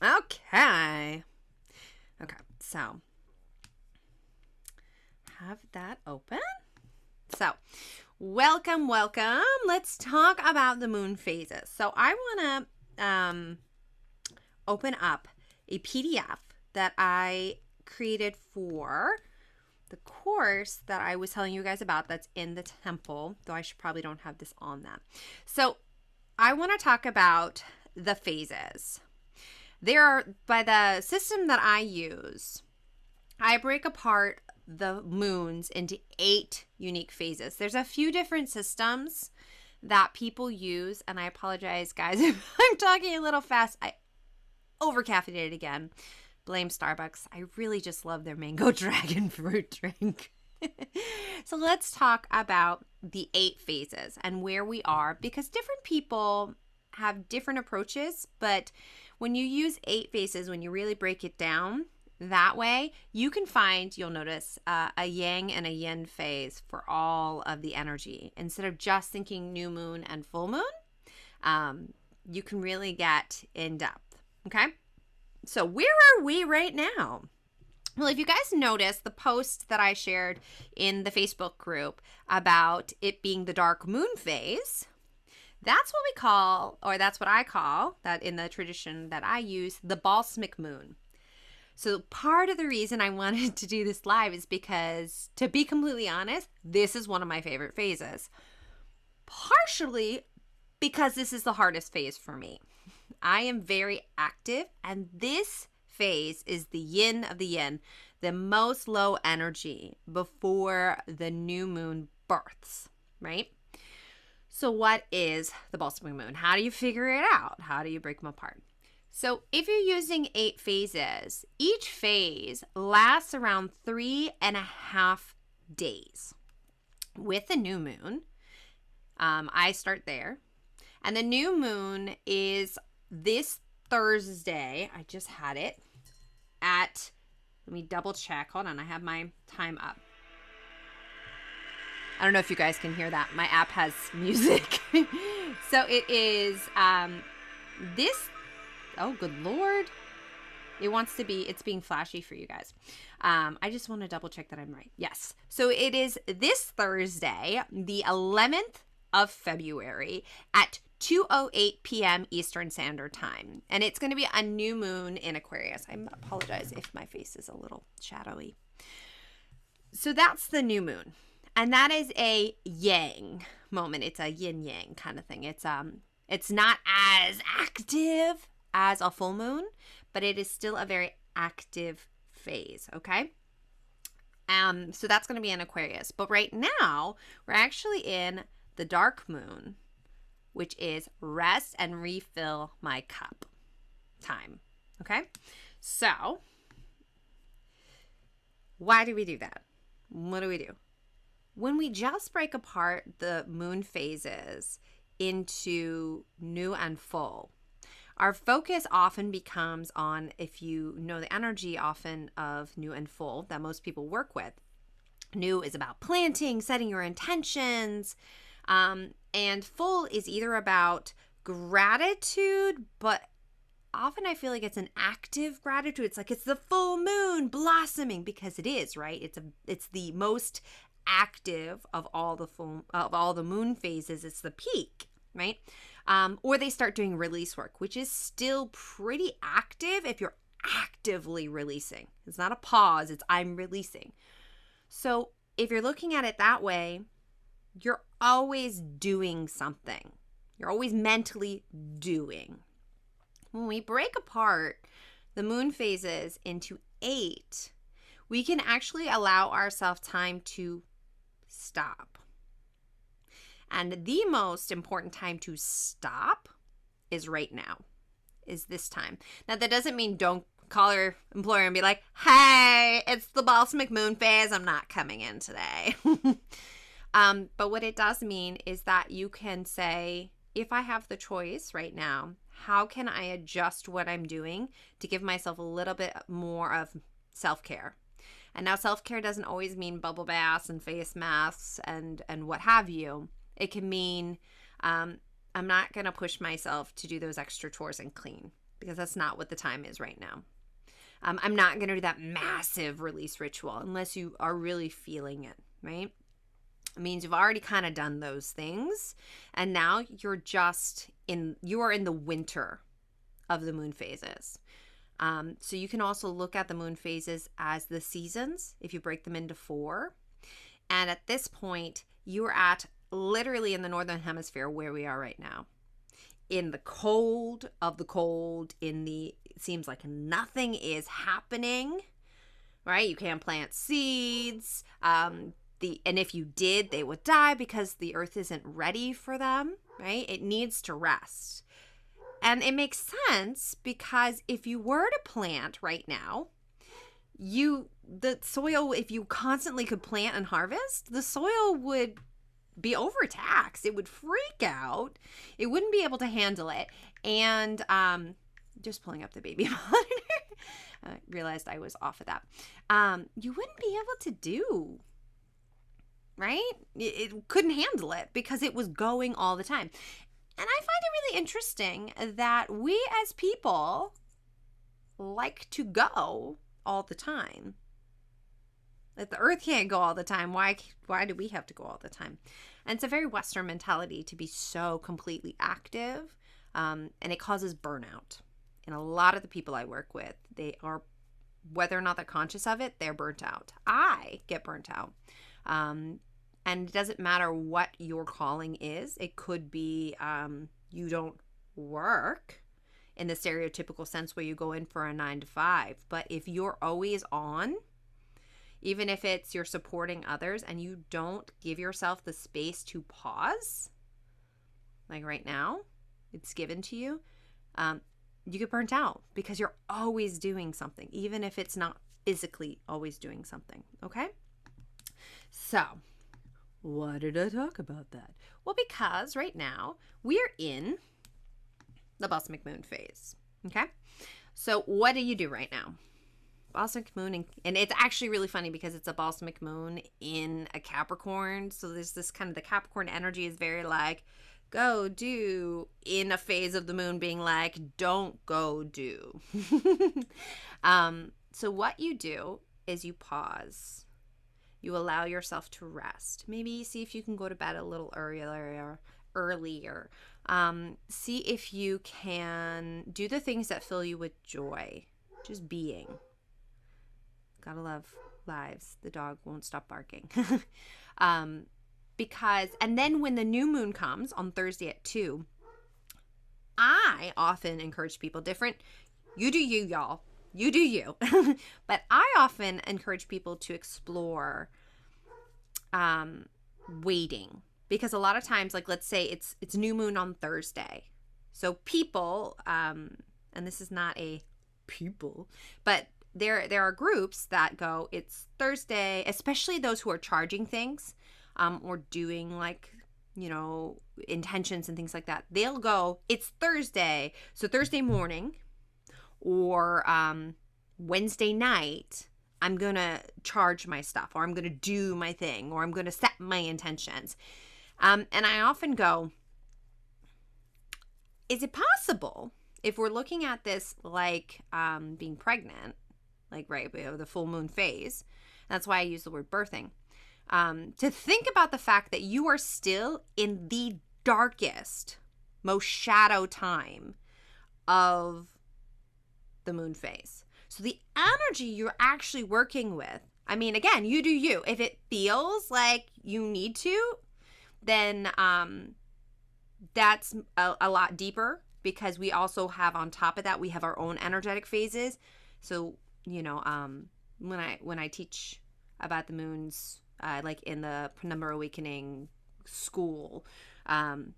Okay. Okay, so have that open. So, welcome. Let's talk about the moon phases. So, I want to open up a PDF that I created for the course that I was telling you guys about that's in the temple, though I should probably don't have this on that. So, I want to talk about the phases. There are, by the system that I use, I break apart the moons into 8 unique phases. There's a few different systems that people use, and I apologize, guys, if I'm talking a little fast. I over caffeinated again. Blame Starbucks. I really just love their mango dragon fruit drink. So let's talk about the 8 phases and where we are, because different people have different approaches, but when you use 8 phases, when you really break it down that way, you can find, you'll notice, a yang and a yin phase for all of the energy. Instead of just thinking new moon and full moon, you can really get in depth. Okay? So where are we right now? Well, if you guys noticed the post that I shared in the Facebook group about it being the dark moon phase, that's what we call, or that's what I call, that in the tradition that I use, the balsamic moon. So part of the reason I wanted to do this live is because, to be completely honest, this is one of my favorite phases. Partially because this is the hardest phase for me. I am very active, and this phase is the yin of the yin, the most low energy before the new moon births, right? So what is the balsamic moon? How do you figure it out? How do you break them apart? So if you're using 8 phases, each phase lasts around 3.5 days. With the new moon, I start there. And the new moon is this Thursday. I just had it at, let me double check. Hold on, I have my time up. I don't know if you guys can hear that. My app has music. So it is this, oh, good Lord. It's being flashy for you guys. I just want to double check that I'm right. Yes. So it is this Thursday, the 11th of February at 2:08 p.m. Eastern Standard Time. And it's going to be a new moon in Aquarius. I apologize if my face is a little shadowy. So that's the new moon. And that is a yang moment. It's a yin yang kind of thing. It's not as active as a full moon, but it is still a very active phase, okay? So that's going to be in Aquarius. But right now, we're actually in the dark moon, which is rest and refill my cup time, okay? So, why do we do that? What do? When we just break apart the moon phases into new and full, our focus often becomes on, if you know the energy often of new and full that most people work with, new is about planting, setting your intentions, and full is either about gratitude, but often I feel like it's an active gratitude. It's like it's the full moon blossoming, because it is, right? It's the most active of all the moon phases. It's the peak, right? Or they start doing release work, which is still pretty active if you're actively releasing. It's not a pause, it's I'm releasing. So if you're looking at it that way, you're always doing something. You're always mentally doing. When we break apart the moon phases into 8, we can actually allow ourselves time to stop. And the most important time to stop is right now, is this time. Now, that doesn't mean don't call your employer and be like, hey, it's the balsamic moon phase, I'm not coming in today. But what it does mean is that you can say, if I have the choice right now, how can I adjust what I'm doing to give myself a little bit more of self-care? And now self-care doesn't always mean bubble baths and face masks and what have you. It can mean I'm not going to push myself to do those extra chores and clean. because that's not what the time is right now. I'm not going to do that massive release ritual unless you are really feeling it, right? It means you've already kind of done those things, and now you are in the winter of the moon phases. So you can also look at the moon phases as the seasons if you break them into 4. And at this point, you're at literally in the northern hemisphere where we are right now. In the cold of the cold, it seems like nothing is happening, right? You can't plant seeds. And if you did, they would die because the earth isn't ready for them, right? It needs to rest. And it makes sense because if you were to plant right now, the soil, if you constantly could plant and harvest, the soil would be overtaxed. It would freak out. It wouldn't be able to handle it. And just pulling up the baby monitor, I realized I was off of that. You wouldn't be able to do, right? It couldn't handle it because it was going all the time. And I find it really interesting that we as people like to go all the time. If the earth can't go all the time, why do we have to go all the time? And it's a very Western mentality to be so completely active, and it causes burnout. And a lot of the people I work with, they are, whether or not they're conscious of it, they're burnt out. I get burnt out. And it doesn't matter what your calling is. It could be you don't work in the stereotypical sense where you go in for a 9 to 5. But if you're always on, even if it's you're supporting others and you don't give yourself the space to pause, like right now, it's given to you, you get burnt out because you're always doing something, even if it's not physically always doing something, okay? So, why did I talk about that? Well, because right now we're in the balsamic moon phase, okay? So what do you do right now? Balsamic moon, and it's actually really funny because it's a balsamic moon in a Capricorn. So there's this kind of, the Capricorn energy is very like, go do, in a phase of the moon being like, don't go do. So what you do is you pause. You allow yourself to rest. Maybe see if you can go to bed a little earlier. See if you can do the things that fill you with joy. Just being. Gotta love lives. The dog won't stop barking. And then when the new moon comes on Thursday at 2, I often encourage people different. You do you, y'all. You do you. But I often encourage people to explore waiting, because a lot of times, like let's say it's new moon on Thursday. So people, and this is not a people, but there are groups that go, it's Thursday, especially those who are charging things or doing like, intentions and things like that. They'll go, it's Thursday. So Thursday morning or Wednesday night, I'm going to charge my stuff, or I'm going to do my thing, or I'm going to set my intentions. And I often go, is it possible, if we're looking at this like being pregnant, like, right, we have the full moon phase, that's why I use the word birthing, to think about the fact that you are still in the darkest, most shadow time of the moon phase. So the energy you're actually working with, I mean, again, you do you. If it feels like you need to, then that's a lot deeper, because we also have, on top of that, we have our own energetic phases. So, when I teach about the moons, like in the Penumbra Awakening school,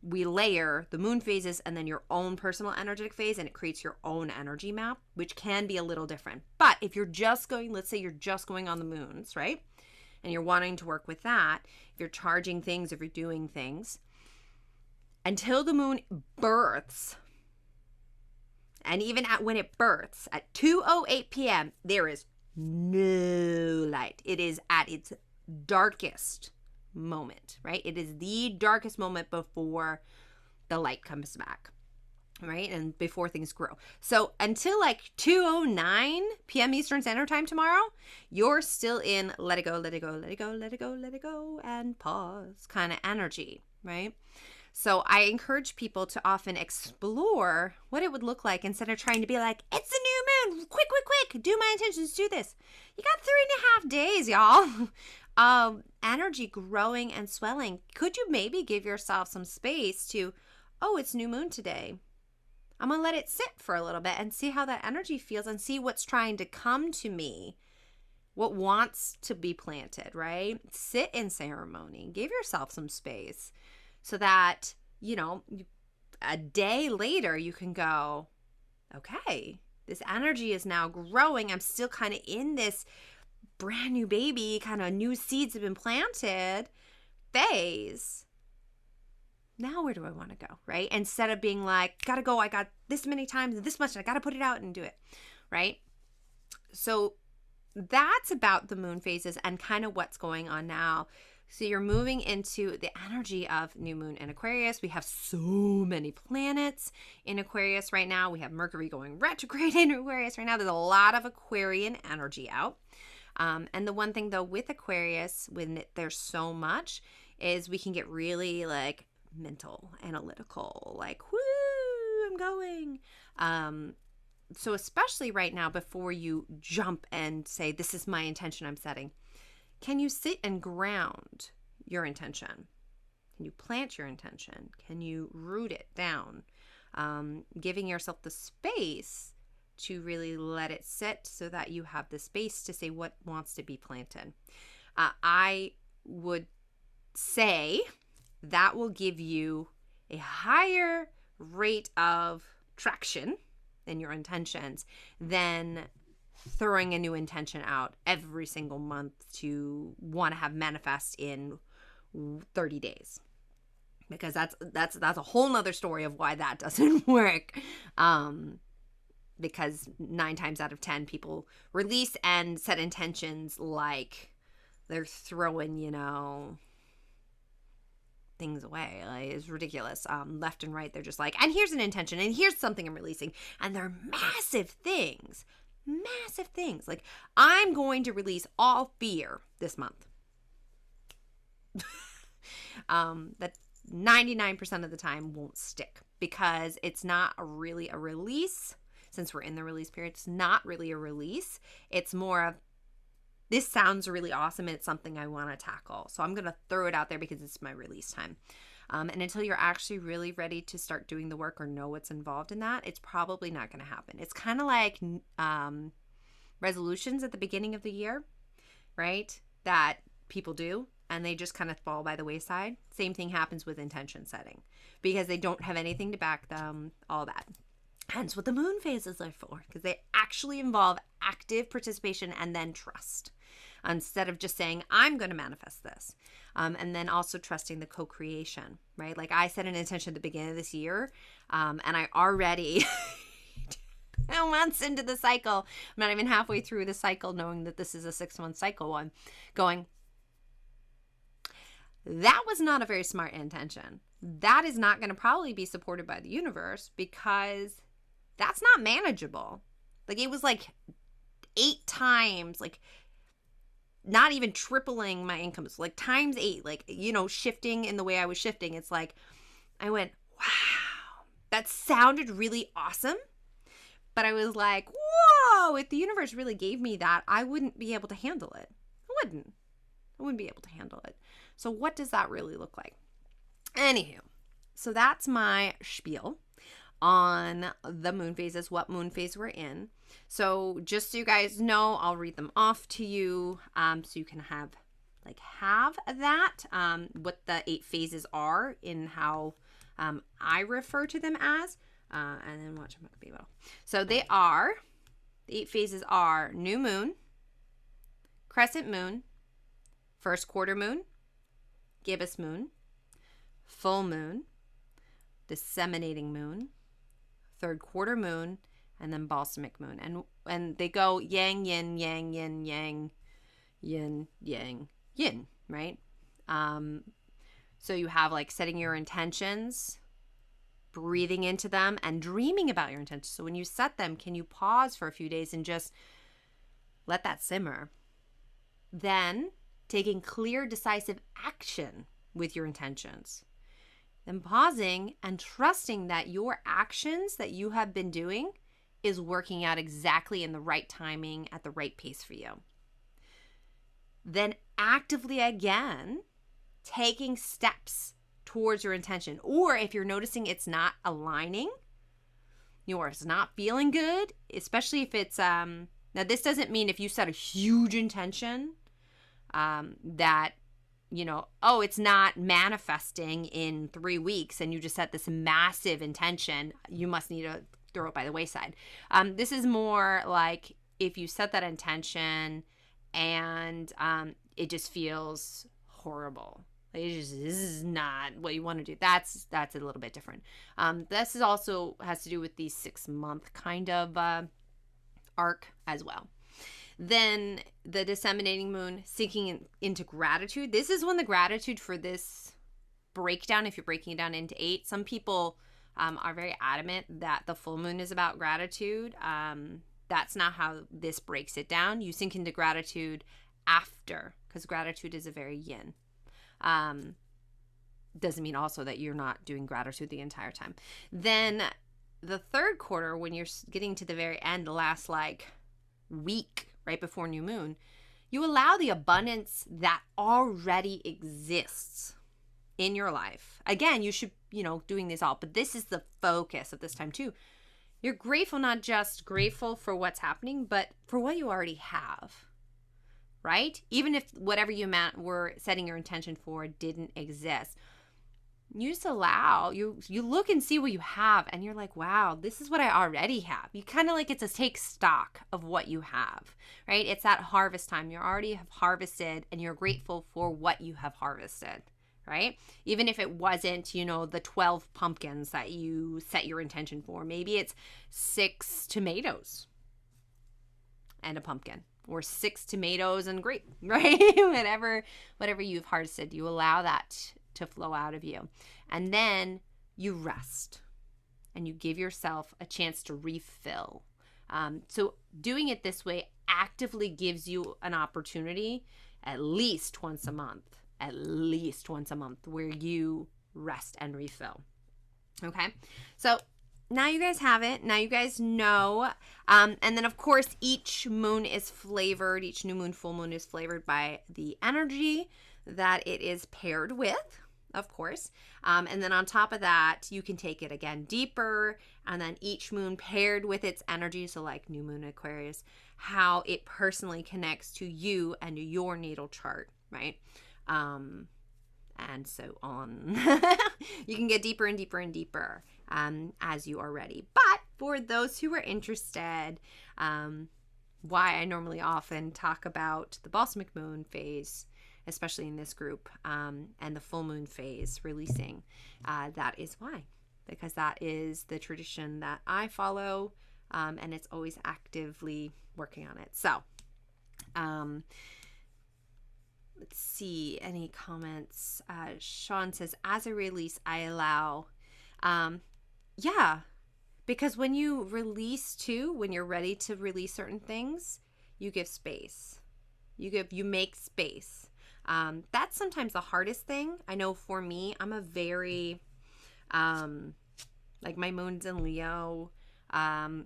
we layer the moon phases and then your own personal energetic phase, and it creates your own energy map, which can be a little different. But if you're just going, let's say you're just going on the moons, right? And you're wanting to work with that, if you're charging things, if you're doing things, until the moon births, and even when it births at 2:08 p.m., there is no light. It is at its darkest moment, right? It is the darkest moment before the light comes back. right? And before things grow. So until like 2:09 p.m. Eastern Standard Time tomorrow, you're still in let it go, let it go, let it go, let it go, let it go, and pause kind of energy, right? So I encourage people to often explore what it would look like instead of trying to be like, it's the new moon, quick, quick, quick, do my intentions, do this. You got 3.5 days, y'all, of energy growing and swelling. Could you maybe give yourself some space to, oh, it's new moon today. I'm going to let it sit for a little bit and see how that energy feels and see what's trying to come to me, what wants to be planted, right? Sit in ceremony. Give yourself some space so that, a day later you can go, okay, this energy is now growing. I'm still kind of in this brand new baby, kind of new seeds have been planted phase. Now where do I want to go, right? Instead of being like, gotta go, I got this many times and this much, and I gotta put it out and do it, right? So that's about the moon phases and kind of what's going on now. So you're moving into the energy of new moon in Aquarius. We have so many planets in Aquarius right now. We have Mercury going retrograde in Aquarius right now. There's a lot of Aquarian energy out. And the one thing though with Aquarius, when there's so much, is we can get really like mental, analytical, like, woo, I'm going. So especially right now, before you jump and say, this is my intention I'm setting, can you sit and ground your intention? Can you plant your intention? Can you root it down? Giving yourself the space to really let it sit so that you have the space to say what wants to be planted. I would say that will give you a higher rate of traction in your intentions than throwing a new intention out every single month to want to have manifest in 30 days. Because that's a whole nother story of why that doesn't work. Because 9 times out of 10 people release and set intentions like they're throwing, things away. Like, it's ridiculous. Left and right, they're just like, and here's an intention, and here's something I'm releasing. And they're massive things. Massive things. Like, I'm going to release all fear this month. That 99% of the time won't stick because it's not really a release. Since we're in the release period, it's not really a release. It's more of, this sounds really awesome and it's something I want to tackle. So I'm going to throw it out there because it's my release time. And until you're actually really ready to start doing the work or know what's involved in that, it's probably not going to happen. It's kind of like resolutions at the beginning of the year, right? That people do and they just kind of fall by the wayside. Same thing happens with intention setting because they don't have anything to back them, all that. Hence what the moon phases are for, because they actually involve active participation and then trust instead of just saying, I'm going to manifest this. And then also trusting the co-creation, right? Like I set an intention at the beginning of this year and I already 2 months into the cycle, I'm not even halfway through the cycle knowing that this is a 6-month cycle one, going, that was not a very smart intention. That is not going to probably be supported by the universe because that's not manageable. Like it was like 8 times, like not even tripling my income. It's like times 8, like, shifting in the way I was shifting. It's like, I went, wow, that sounded really awesome. But I was like, whoa, if the universe really gave me that, I wouldn't be able to handle it. I wouldn't be able to handle it. So what does that really look like? Anywho, so that's my spiel on the moon phases, what moon phase we're in. So just so you guys know, I'll read them off to you so you can have that, what the 8 phases are in how I refer to them as, and then watch them be able. So the 8 phases are new moon, crescent moon, first quarter moon, gibbous moon, full moon, disseminating moon, third quarter moon, and then balsamic moon. And they go yang, yin, yang, yin, yang, yin, yang, yin, right? So you have like setting your intentions breathing into them and dreaming about your intentions. So when you set them, can you pause for a few days and just let that simmer? Then taking clear, decisive action with your intentions. Then pausing and trusting that your actions that you have been doing is working out exactly in the right timing at the right pace for you. Then actively again taking steps towards your intention. Or if you're noticing it's not aligning, or it's not feeling good, especially if it's now this doesn't mean if you set a huge intention that it's not manifesting in 3 weeks and you just set this massive intention, you must need to throw it by the wayside. This is more like if you set that intention and it just feels horrible. This is not what you want to do. That's a little bit different. This is also has to do with the 6-month kind of arc as well. Then the disseminating moon, sinking into gratitude. This is when the gratitude for this breakdown, if you're breaking it down into 8, some people are very adamant that the full moon is about gratitude. That's not how this breaks it down. You sink into gratitude after, because gratitude is a very yin. Doesn't mean also that you're not doing gratitude the entire time. Then the third quarter, when you're getting to the very end, the last week right before new moon, you allow the abundance that already exists in your life. Again, you should, doing these all, but this is the focus of this time too. You're grateful, not just grateful for what's happening, but for what you already have. Right? Even if whatever you were setting your intention for didn't exist, you just allow, you look and see what you have and you're like, wow, this is what I already have. You kind of it's a take stock of what you have, right? It's that harvest time. You already have harvested and you're grateful for what you have harvested, right? Even if it wasn't, the 12 pumpkins that you set your intention for, maybe it's 6 tomatoes and a pumpkin. Or 6 tomatoes and grape, right? whatever you've harvested, you allow that to flow out of you. And then you rest and you give yourself a chance to refill. So doing it this way actively gives you an opportunity at least once a month, where you rest and refill. Okay. So now you guys have it. Now you guys know. And then, of course, each moon is flavored. Each new moon, full moon is flavored by the energy that it is paired with, of course. And then on top of that, you can take it again deeper. And then each moon paired with its energy. So like new moon Aquarius, how it personally connects to you and your natal chart, right? And so on. You can get deeper and deeper and deeper as you are ready. But for those who are interested, why I normally often talk about the balsamic moon phase, especially in this group, and the full moon phase releasing, that is why. Because that is the tradition that I follow, and it's always actively working on it. So, let's see, any comments? Sean says, as a release, I allow. Yeah, because when you release too, when you're ready to release certain things, you give space. You make space. That's sometimes the hardest thing. I know for me, I'm a very, my moon's in Leo. My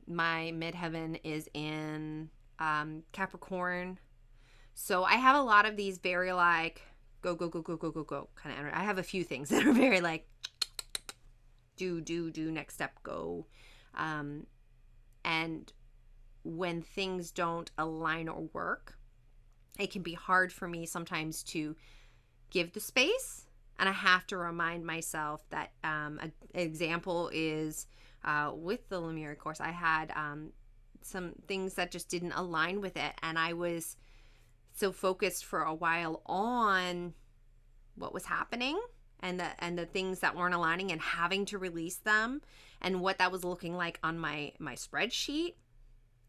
midheaven is in Capricorn. So I have a lot of these very go, go, go, go, go, go, go kind of energy. I have a few things that are very do, next step, go. And when things don't align or work, it can be hard for me sometimes to give the space. And I have to remind myself that an example is with the Lumiere course, I had some things that just didn't align with it. And I was so focused for a while on what was happening and the things that weren't aligning and having to release them and what that was looking like on my spreadsheet.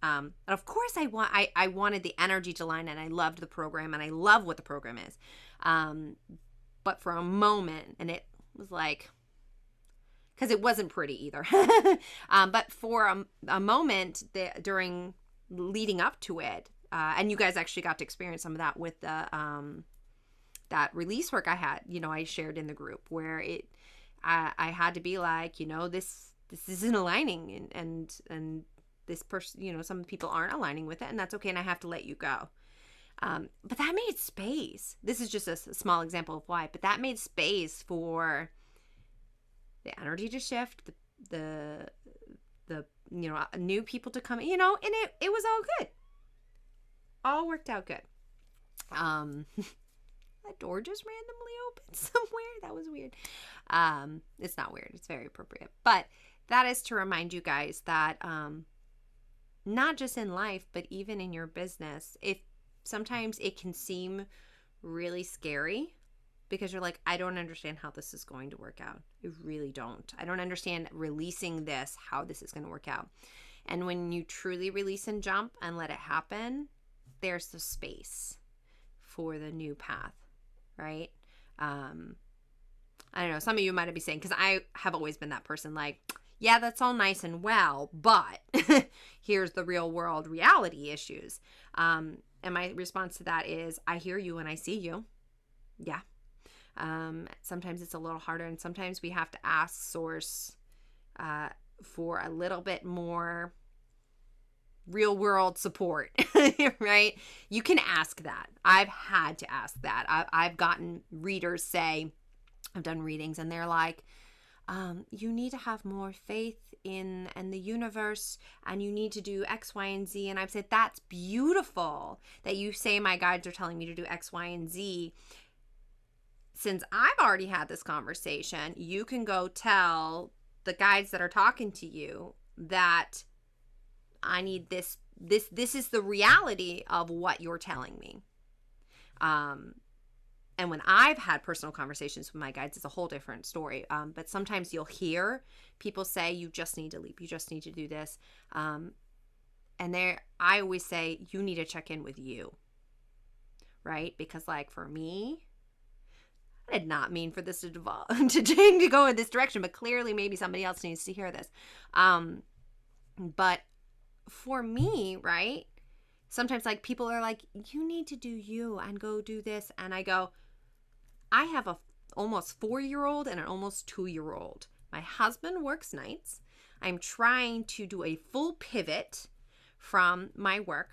And of course I wanted the energy to align, and I loved the program and I love what the program is. But for a moment, and it was because it wasn't pretty either. But for a moment during leading up to it, and you guys actually got to experience some of that with the that release work I had, I shared in the group where I had to be like, this isn't aligning, and this person, some people aren't aligning with it, and that's okay, and I have to let you go. But that made space. This is just a small example of why, but that made space for the energy to shift, the new people to come, and it was all good. All worked out good. That door just randomly opened somewhere. That was weird. It's not weird. It's very appropriate. But that is to remind you guys that not just in life, but even in your business, if sometimes it can seem really scary because you're like, I don't understand how this is going to work out. I really don't. I don't understand releasing this, how this is going to work out. And when you truly release and jump and let it happen, there's the space for the new path, right? I don't know. Some of you might be saying, because I have always been that person like, yeah, that's all nice and well, but here's the real world reality issues. And my response to that is, I hear you and I see you. Yeah. Sometimes it's a little harder, and sometimes we have to ask source for a little bit more real world support, right? You can ask that. I've had to ask that. I've gotten readers say, I've done readings and they're like, you need to have more faith in the universe, and you need to do X, Y, and Z. And I've said, that's beautiful that you say my guides are telling me to do X, Y, and Z. Since I've already had this conversation, you can go tell the guides that are talking to you that I need this is the reality of what you're telling me. And when I've had personal conversations with my guides, it's a whole different story. But sometimes you'll hear people say, you just need to leap. You just need to do this. And I always say, you need to check in with you, right? Because like for me, I did not mean for this to devolve, to go in this direction, but clearly maybe somebody else needs to hear this. But for me, right? Sometimes like people are like, you need to do you and go do this. And I go, I have a almost 4-year-old and an almost 2-year-old. My husband works nights. I'm trying to do a full pivot from my work.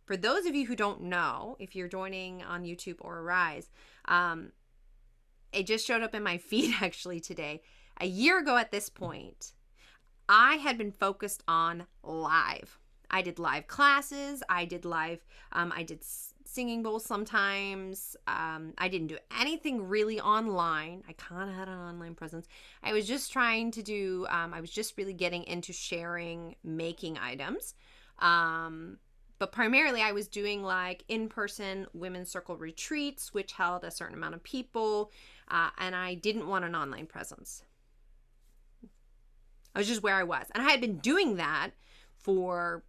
For those of you who don't know, if you're joining on YouTube or Arise, it just showed up in my feed actually today. A year ago at this point, I had been focused on live. I did live classes. I did singing bowls sometimes. I didn't do anything really online. I kind of had an online presence. I was just trying to do, I was just really getting into sharing, making items. But primarily I was doing like in-person women's circle retreats, which held a certain amount of people. And I didn't want an online presence. I was just where I was. And I had been doing that for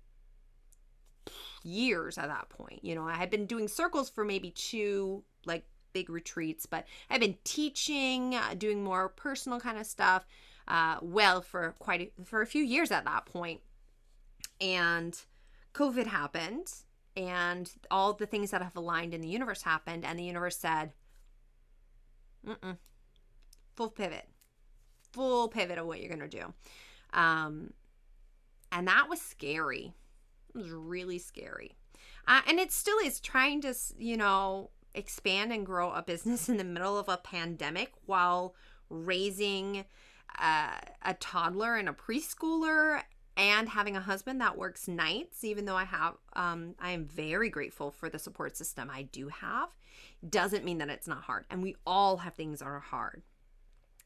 years at that point. I had been doing circles for maybe 2 like big retreats, but I've been teaching, doing more personal kind of stuff, for a few years at that point. And COVID happened, and all the things that have aligned in the universe happened, and the universe said, full pivot of what you're going to do. And that was scary. It was really scary. And it still is, trying to, expand and grow a business in the middle of a pandemic while raising a toddler and a preschooler and having a husband that works nights, even though I am very grateful for the support system I do have, doesn't mean that it's not hard. And we all have things that are hard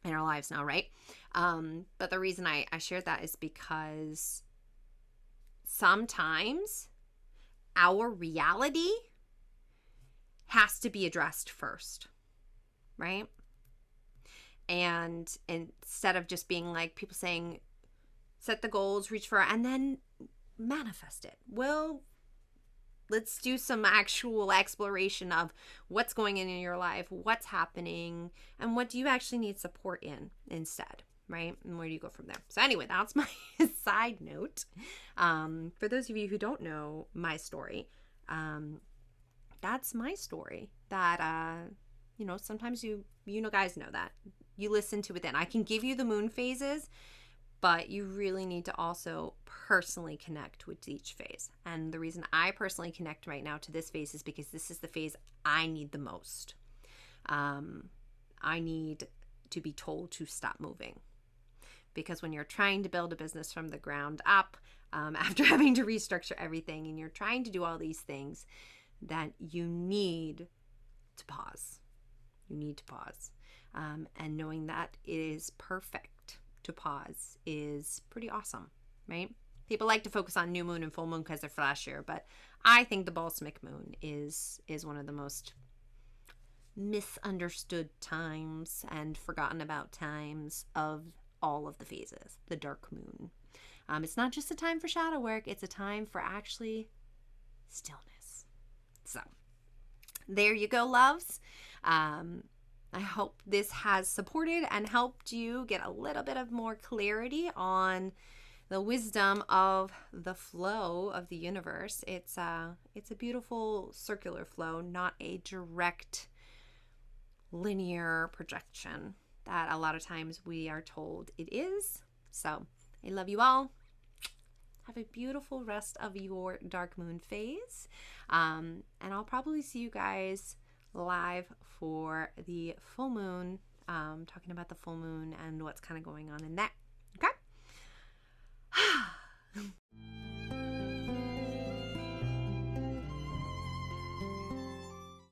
in our lives now, right? But the reason I shared that is because sometimes our reality has to be addressed first, right? And instead of just being like people saying, set the goals, reach for, and then manifest it. Well, let's do some actual exploration of what's going in your life, what's happening, and what do you actually need support in instead, right? And where do you go from there? So anyway, that's my side note. For those of you who don't know my story, that's my story. That sometimes you guys know that you listen to it. Then I can give you the moon phases, but you really need to also personally connect with each phase. And the reason I personally connect right now to this phase is because this is the phase I need the most. I need to be told to stop moving. Because when you're trying to build a business from the ground up, after having to restructure everything, and you're trying to do all these things, that you need to pause. You need to pause. And knowing that it is perfect to pause is pretty awesome, right? People like to focus on new moon and full moon because they're flashier, but I think the balsamic moon is one of the most misunderstood times and forgotten about times of all of the phases, the dark moon. It's not just a time for shadow work, it's a time for actually stillness. So there you go, loves. I hope this has supported and helped you get a little bit of more clarity on the wisdom of the flow of the universe. It's a beautiful circular flow, not a direct linear projection that a lot of times we are told it is. So I love you all. Have a beautiful rest of your dark moon phase. And I'll probably see you guys live for the full moon, talking about the full moon and what's kind of going on in that.